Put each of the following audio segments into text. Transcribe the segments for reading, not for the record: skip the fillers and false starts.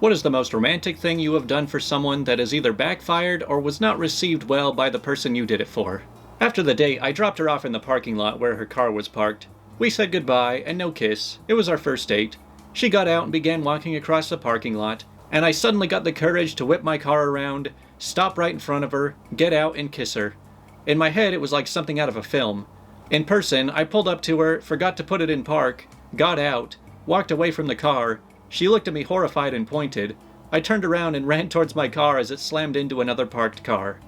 What is the most romantic thing you have done for someone that has either backfired or was not received well by the person you did it for? After the date, I dropped her off in the parking lot where her car was parked. We said goodbye and no kiss. It was our first date. She got out and began walking across the parking lot, and I suddenly got the courage to whip my car around, stop right in front of her, get out and kiss her. In my head, it was like something out of a film. In person, I pulled up to her, forgot to put it in park, got out, walked away from the car. She looked at me horrified and pointed. I turned around and ran towards my car as it slammed into another parked car.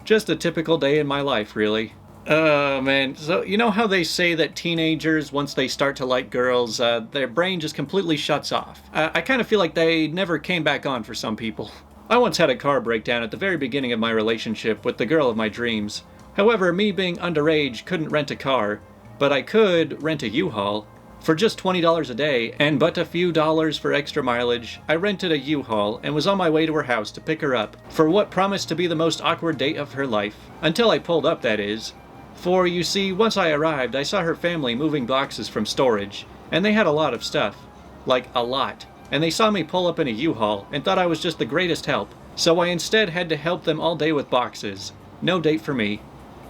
Just a typical day in my life, really. Oh man, so you know how they say that teenagers, once they start to like girls, their brain just completely shuts off? I kind of feel like they never came back on for some people. I once had a car breakdown at the very beginning of my relationship with the girl of my dreams. However, me being underage couldn't rent a car, but I could rent a U-Haul. For just $20 a day, and but a few dollars for extra mileage, I rented a U-Haul and was on my way to her house to pick her up for what promised to be the most awkward date of her life. Until I pulled up, that is. For, you see, once I arrived, I saw her family moving boxes from storage, and they had a lot of stuff. Like, a lot. And they saw me pull up in a U-Haul and thought I was just the greatest help, so I instead had to help them all day with boxes. No date for me.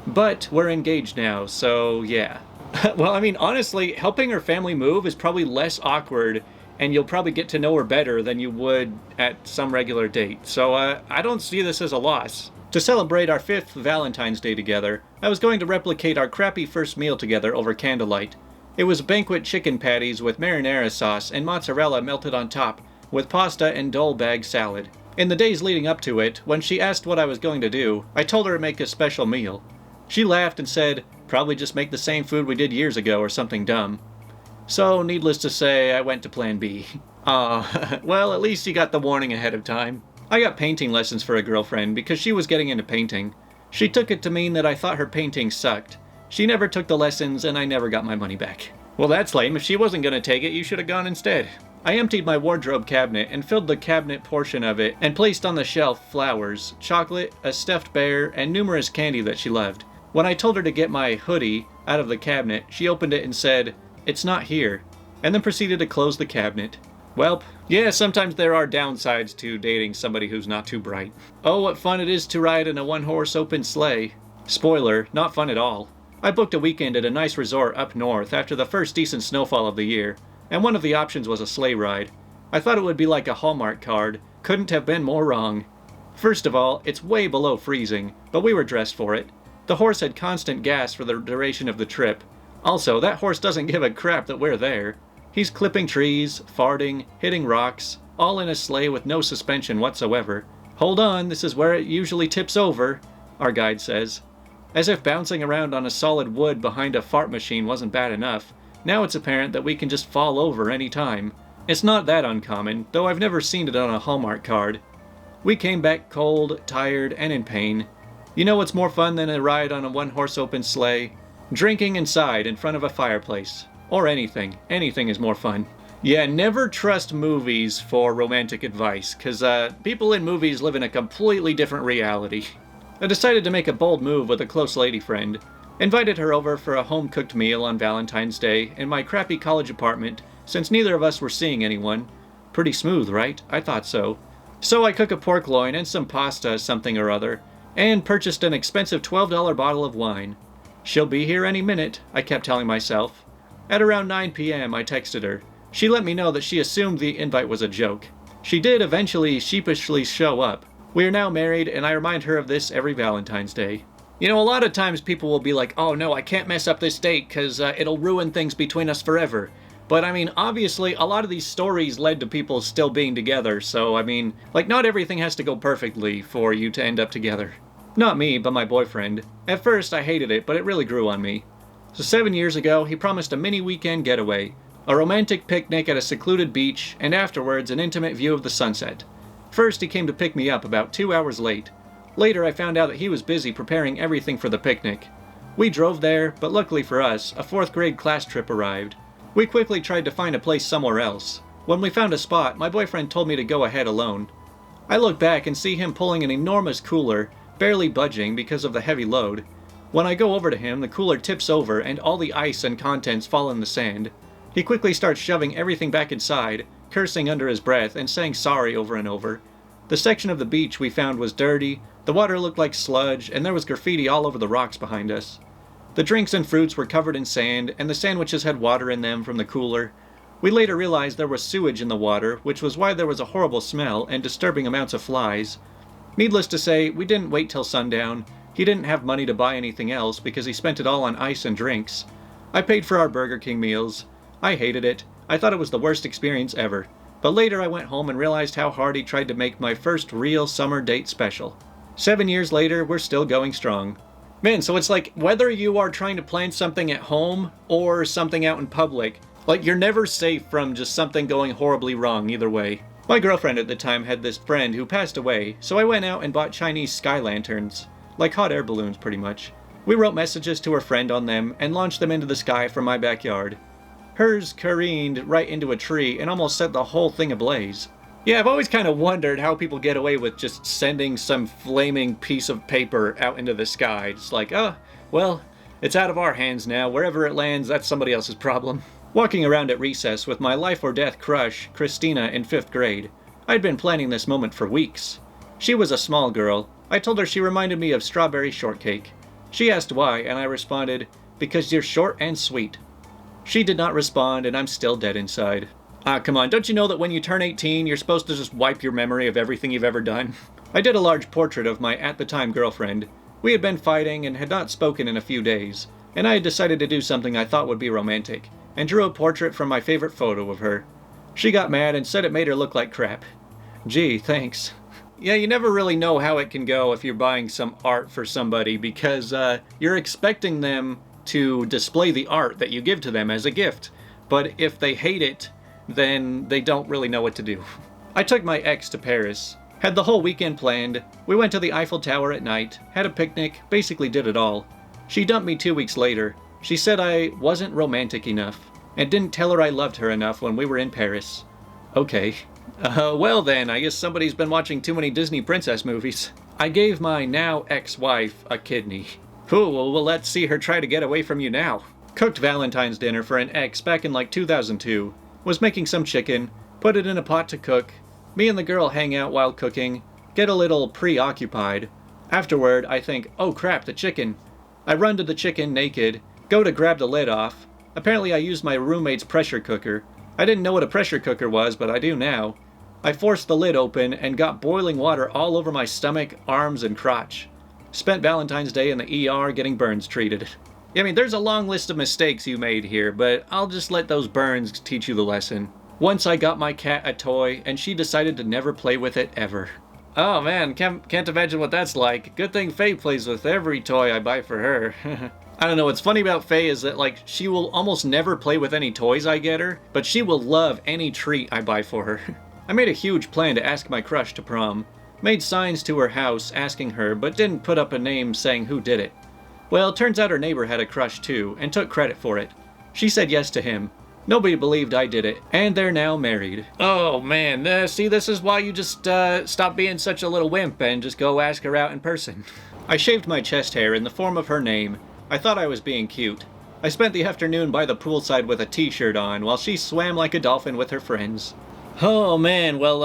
But we're engaged now, so yeah. Well, I mean, honestly, helping her family move is probably less awkward, and you'll probably get to know her better than you would at some regular date. So I don't see this as a loss. To celebrate our 5th Valentine's Day together, I was going to replicate our crappy first meal together over candlelight. It was banquet chicken patties with marinara sauce and mozzarella melted on top, with pasta and dole bag salad. In the days leading up to it, when she asked what I was going to do, I told her to make a special meal. She laughed and said, probably just make the same food we did years ago or something dumb. So, needless to say, I went to plan B. Well, at least you got the warning ahead of time. I got painting lessons for a girlfriend because she was getting into painting. She took it to mean that I thought her painting sucked. She never took the lessons and I never got my money back. Well, that's lame. If she wasn't going to take it, you should have gone instead. I emptied my wardrobe cabinet and filled the cabinet portion of it and placed on the shelf flowers, chocolate, a stuffed bear, and numerous candy that she loved. When I told her to get my hoodie out of the cabinet, she opened it and said, "It's not here," and then proceeded to close the cabinet. Welp, yeah, sometimes there are downsides to dating somebody who's not too bright. Oh, what fun it is to ride in a one-horse open sleigh. Spoiler, not fun at all. I booked a weekend at a nice resort up north after the first decent snowfall of the year, and one of the options was a sleigh ride. I thought it would be like a Hallmark card. Couldn't have been more wrong. First of all, it's way below freezing, but we were dressed for it. The horse had constant gas for the duration of the trip. Also, that horse doesn't give a crap that we're there. He's clipping trees, farting, hitting rocks, all in a sleigh with no suspension whatsoever. Hold on, this is where it usually tips over, our guide says. As if bouncing around on a solid wood behind a fart machine wasn't bad enough, now it's apparent that we can just fall over any time. It's not that uncommon, though I've never seen it on a Hallmark card. We came back cold, tired, and in pain. You know what's more fun than a ride on a one-horse open sleigh? Drinking inside in front of a fireplace. Or anything. Anything is more fun. Yeah, never trust movies for romantic advice, because people in movies live in a completely different reality. I decided to make a bold move with a close lady friend. Invited her over for a home-cooked meal on Valentine's Day in my crappy college apartment, since neither of us were seeing anyone. Pretty smooth, right? I thought so. So I cooked a pork loin and some pasta something or other, and purchased an expensive $12 bottle of wine. She'll be here any minute, I kept telling myself. At around 9 p.m., I texted her. She let me know that she assumed the invite was a joke. She did eventually sheepishly show up. We are now married, and I remind her of this every Valentine's Day. You know, a lot of times people will be like, oh no, I can't mess up this date because it'll ruin things between us forever. But I mean, obviously, a lot of these stories led to people still being together, so I mean, like, not everything has to go perfectly for you to end up together. Not me, but my boyfriend. At first, I hated it, but it really grew on me. So 7 years ago, he promised a mini weekend getaway, a romantic picnic at a secluded beach, and afterwards an intimate view of the sunset. First, he came to pick me up about 2 hours late. Later, I found out that he was busy preparing everything for the picnic. We drove there, but luckily for us, a 4th grade class trip arrived. We quickly tried to find a place somewhere else. When we found a spot, my boyfriend told me to go ahead alone. I look back and see him pulling an enormous cooler, barely budging because of the heavy load. When I go over to him, the cooler tips over and all the ice and contents fall in the sand. He quickly starts shoving everything back inside, cursing under his breath and saying sorry over and over. The section of the beach we found was dirty, the water looked like sludge, and there was graffiti all over the rocks behind us. The drinks and fruits were covered in sand, and the sandwiches had water in them from the cooler. We later realized there was sewage in the water, which was why there was a horrible smell and disturbing amounts of flies. Needless to say, we didn't wait till sundown. He didn't have money to buy anything else because he spent it all on ice and drinks. I paid for our Burger King meals. I hated it. I thought it was the worst experience ever. But later I went home and realized how hard he tried to make my first real summer date special. 7 years later, we're still going strong. Man, so it's like whether you are trying to plan something at home or something out in public, like you're never safe from just something going horribly wrong either way. My girlfriend at the time had this friend who passed away, so I went out and bought Chinese sky lanterns. Like hot air balloons, pretty much. We wrote messages to her friend on them and launched them into the sky from my backyard. Hers careened right into a tree and almost set the whole thing ablaze. Yeah, I've always kind of wondered how people get away with just sending some flaming piece of paper out into the sky. It's like, oh, well, it's out of our hands now. Wherever it lands, that's somebody else's problem. Walking around at recess with my life or death crush, Christina, in 5th grade. I'd been planning this moment for weeks. She was a small girl. I told her she reminded me of strawberry shortcake. She asked why, and I responded, because you're short and sweet. She did not respond, and I'm still dead inside. Ah, come on, don't you know that when you turn 18, you're supposed to just wipe your memory of everything you've ever done? I did a large portrait of my at-the-time girlfriend. We had been fighting and had not spoken in a few days, and I had decided to do something I thought would be romantic, and drew a portrait from my favorite photo of her. She got mad and said it made her look like crap. Gee, thanks. Yeah, you never really know how it can go if you're buying some art for somebody because you're expecting them to display the art that you give to them as a gift. But if they hate it, then they don't really know what to do. I took my ex to Paris. Had the whole weekend planned. We went to the Eiffel Tower at night, had a picnic, basically did it all. She dumped me 2 weeks later. She said I wasn't romantic enough, and didn't tell her I loved her enough when we were in Paris. Okay. Well then, I guess somebody's been watching too many Disney princess movies. I gave my now ex-wife a kidney. Ooh, well let's see her try to get away from you now. Cooked Valentine's dinner for an ex back in like 2002. Was making some chicken, put it in a pot to cook. Me and the girl hang out while cooking, get a little preoccupied. Afterward, I think, oh crap, the chicken. I run to the chicken naked, go to grab the lid off. Apparently I used my roommate's pressure cooker. I didn't know what a pressure cooker was, but I do now. I forced the lid open and got boiling water all over my stomach, arms, and crotch. Spent Valentine's Day in the ER getting burns treated. I mean, there's a long list of mistakes you made here, but I'll just let those burns teach you the lesson. Once I got my cat a toy, and she decided to never play with it ever. Oh man, can't imagine what that's like. Good thing Faye plays with every toy I buy for her. I don't know, what's funny about Faye is that, like, she will almost never play with any toys I get her, but she will love any treat I buy for her. I made a huge plan to ask my crush to prom. Made signs to her house asking her, but didn't put up a name saying who did it. Well, turns out her neighbor had a crush too, and took credit for it. She said yes to him. Nobody believed I did it, and they're now married. Oh man, see, this is why you just stop being such a little wimp and just go ask her out in person. I shaved my chest hair in the form of her name. I thought I was being cute. I spent the afternoon by the poolside with a t-shirt on while she swam like a dolphin with her friends. Oh man, well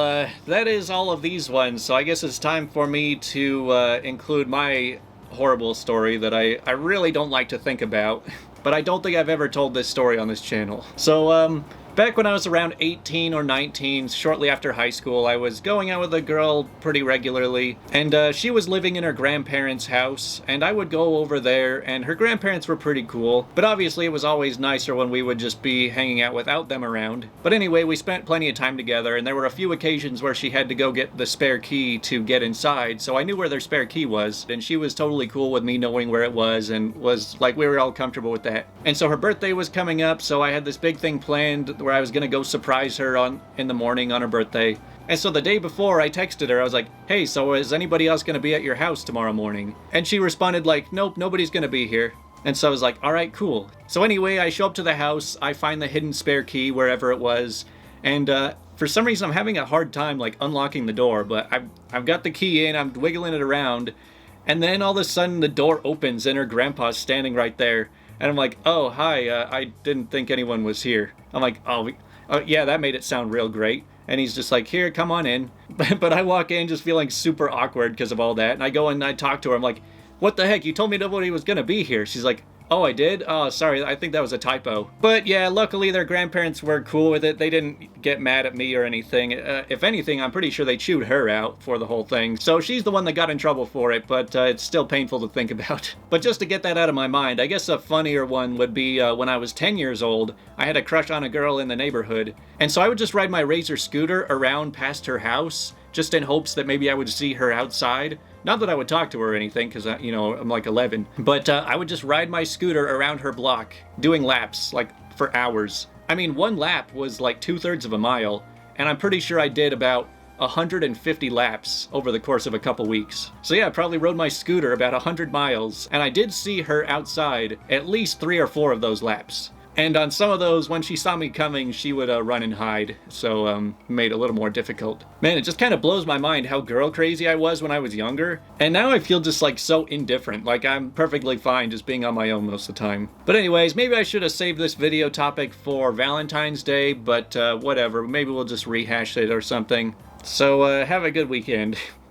that is all of these ones, so I guess it's time for me to include my horrible story that I really don't like to think about, but I don't think I've ever told this story on this channel. So back when I was around 18 or 19, shortly after high school, I was going out with a girl pretty regularly, and she was living in her grandparents' house, and I would go over there, and her grandparents were pretty cool, but obviously it was always nicer when we would just be hanging out without them around. But anyway, we spent plenty of time together, and there were a few occasions where she had to go get the spare key to get inside, so I knew where their spare key was, and she was totally cool with me knowing where it was, and was like, we were all comfortable with that. And so her birthday was coming up, so I had this big thing planned where I was gonna go surprise her in the morning on her birthday. And so the day before, I texted her, I was like, hey, so is anybody else gonna be at your house tomorrow morning? And she responded like, nope, nobody's gonna be here. And so I was like, alright, cool. So anyway, I show up to the house, I find the hidden spare key wherever it was, and for some reason I'm having a hard time like unlocking the door, but I've got the key in, I'm wiggling it around, and then all of a sudden the door opens and her grandpa's standing right there. And I'm like, oh, hi, I didn't think anyone was here. I'm like, oh, Oh, yeah, that made it sound real great. And he's just like, here, come on in. But I walk in just feeling super awkward because of all that. And I go and I talk to her. I'm like, what the heck? You told me nobody was going to be here. She's like, oh, I did? Oh, sorry, I think that was a typo. But yeah, luckily their grandparents were cool with it. They didn't get mad at me or anything. If anything, I'm pretty sure they chewed her out for the whole thing. So she's the one that got in trouble for it, but it's still painful to think about. But just to get that out of my mind, I guess a funnier one would be when I was 10 years old, I had a crush on a girl in the neighborhood. And so I would just ride my Razor scooter around past her house, just in hopes that maybe I would see her outside. Not that I would talk to her or anything, because, you know, I'm like 11. But I would just ride my scooter around her block, doing laps, like, for hours. I mean, one lap was like 2/3 of a mile, and I'm pretty sure I did about 150 laps over the course of a couple weeks. So yeah, I probably rode my scooter about 100 miles, and I did see her outside at least 3 or 4 of those laps. And on some of those, when she saw me coming, she would run and hide, so made it a little more difficult. Man, it just kind of blows my mind how girl crazy I was when I was younger, and now I feel just like so indifferent, like I'm perfectly fine just being on my own most of the time. But anyways, maybe I should have saved this video topic for Valentine's Day, but whatever, maybe we'll just rehash it or something. So have a good weekend.